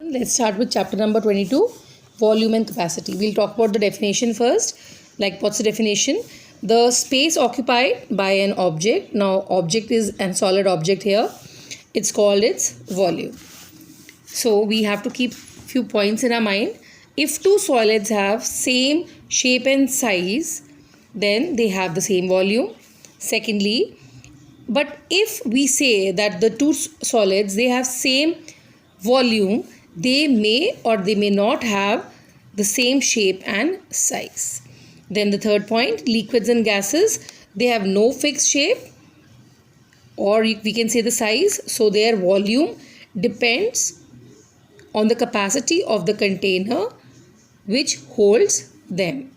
Let's start with chapter number 22, volume and capacity. We'll talk about the definition first. Like, what's the definition? The space occupied by an object. Now, object is a solid object here. It's called its volume. So, we have to keep few points in our mind. If two solids have same shape and size, then they have the same volume. Secondly, but if we say that the two solids, they have same volume, they may or they may not have the same shape and size. Then the third point, liquids and gases, they have no fixed shape, or we can say the size, so their volume depends on the capacity of the container which holds them.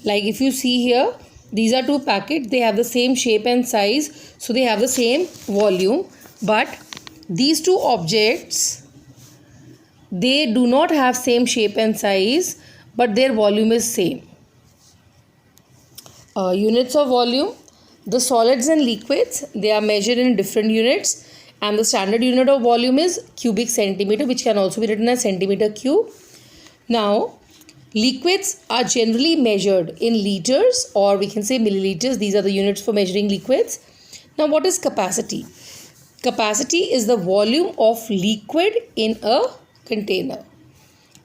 Like if you see here, these are two packets, they have the same shape and size, so they have the same volume, but these two objects, they do not have same shape and size, but their volume is same. Units of volume, the solids and liquids, they are measured in different units, and the standard unit of volume is cubic centimeter, which can also be written as centimeter cube. Now, liquids are generally measured in liters, or we can say milliliters. These are the units for measuring liquids. Now, what is capacity? Capacity is the volume of liquid in a container.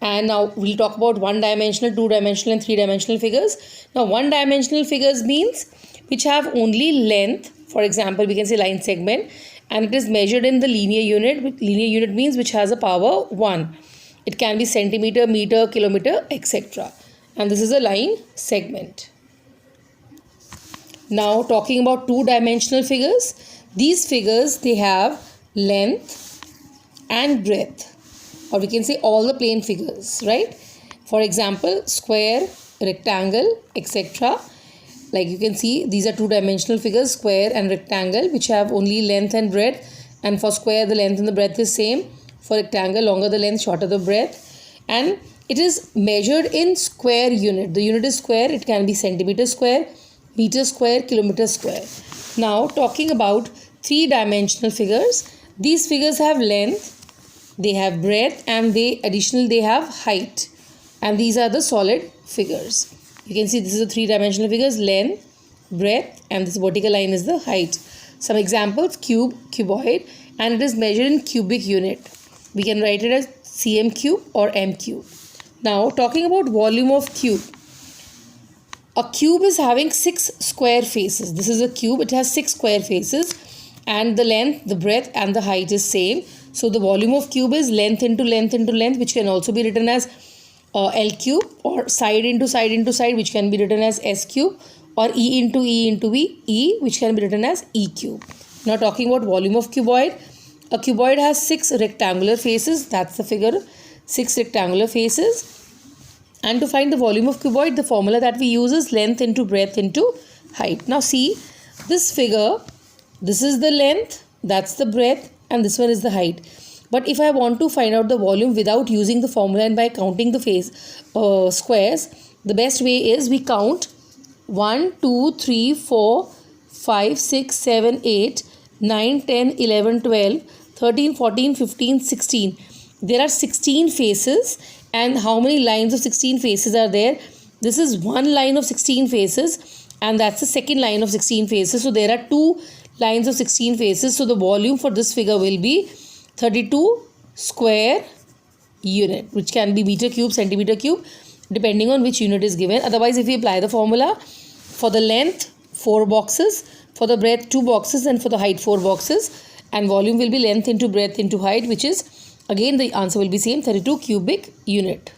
And now we'll talk about one-dimensional, two-dimensional and three-dimensional figures. Now, one-dimensional figures means which have only length. For example, we can say line segment, and it is measured in the linear unit. Linear unit means which has a power 1. It can be centimeter, meter, kilometer, etc. And this is a line segment. Now, talking about two-dimensional figures, these figures, they have length and breadth, or we can say all the plane figures, right? For example, square, rectangle, etc. Like you can see, these are two-dimensional figures, square and rectangle, which have only length and breadth. And for square, the length and the breadth is same. For rectangle, longer the length, shorter the breadth. And it is measured in square unit. The unit is square. It can be centimeter square, meter square, kilometer square. Now, talking about three-dimensional figures, these figures have length, they have breadth, and they have height. And these are the solid figures. You can see this is the three-dimensional figures, length, breadth, and this vertical line is the height. Some examples, cube, cuboid, and it is measured in cubic unit. We can write it as cm cube or m cube. Now, talking about volume of cube. A cube is having 6 square faces. This is a cube. It has 6 square faces, and the length, the breadth, and the height is same. So, the volume of cube is length into length into length, which can also be written as L cube, or side into side into side, which can be written as S cube, or E into E into E, which can be written as E cube. Now, talking about volume of cuboid. A cuboid has 6 rectangular faces. That's the figure, 6 rectangular faces. And to find the volume of cuboid, the formula that we use is length into breadth into height. Now see, this figure, this is the length, that's the breadth, and this one is the height. But if I want to find out the volume without using the formula and by counting the squares, the best way is we count 1, 2, 3, 4, 5, 6, 7, 8, 9, 10, 11, 12, 13, 14, 15, 16. There are 16 faces. And how many lines of 16 faces are there? This is one line of 16 faces, and that's the second line of 16 faces. So there are 2 lines of 16 faces. So the volume for this figure will be 32 square unit, which can be meter cube, centimeter cube, depending on which unit is given. Otherwise, if we apply the formula, for the length, 4 boxes, for the breadth, 2 boxes, and for the height, 4 boxes. And volume will be length into breadth into height, which is, again, the answer will be same, 32 cubic unit.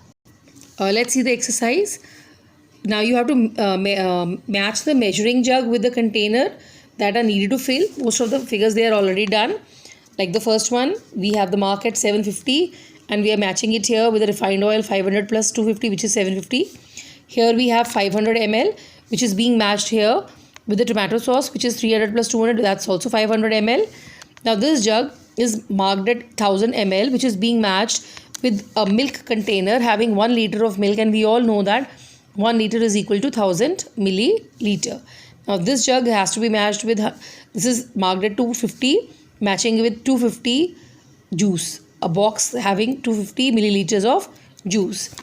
Let's see the exercise. Now you have to match the measuring jug with the container that are needed to fill. Most of the figures, they are already done. Like the first one, we have the mark at 750, and we are matching it here with the refined oil 500 plus 250, which is 750. Here we have 500 ml, which is being matched here with the tomato sauce, which is 300 plus 200, that's also 500 ml. Now this jug is marked at 1000 ml, which is being matched with a milk container having 1 liter of milk, and we all know that 1 liter is equal to 1000 milliliter. Now this jug has to be matched with, this is marked at 250, matching with 250 juice. a box having 250 milliliters of juice.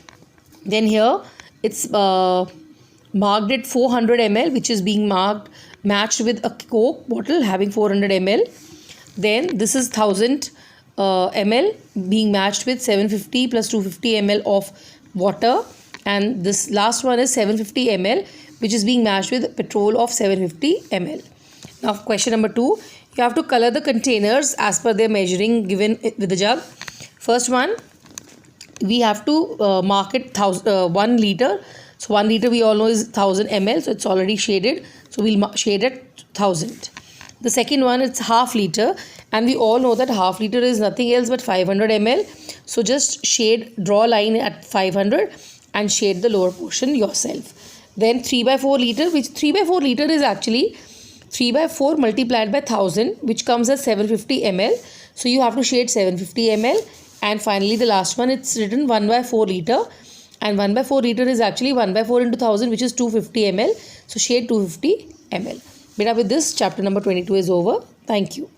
Then here it's marked at 400 ml, which is being matched with a Coke bottle having 400 ml. Then this is 1000 ml being matched with 750 plus 250 ml of water, and this last one is 750 ml, which is being matched with petrol of 750 ml. Now question number 2, you have to color the containers as per their measuring given with the jug. First one, we have to mark it 1 liter. So 1 liter we all know is 1000 ml, so it's already shaded, so we'll shade it 1000. The second one, it's half liter, and we all know that half liter is nothing else but 500 ml. So just draw a line at 500 and shade the lower portion yourself. Then 3/4 liter, which 3/4 liter is actually 3/4 multiplied by 1000, which comes as 750 ml. So you have to shade 750 ml. And finally the last one, it's written 1/4 liter, and 1/4 liter is actually 1/4 into 1000, which is 250 ml. So shade 250 ml. Beta, with this chapter number 22 is over. Thank you.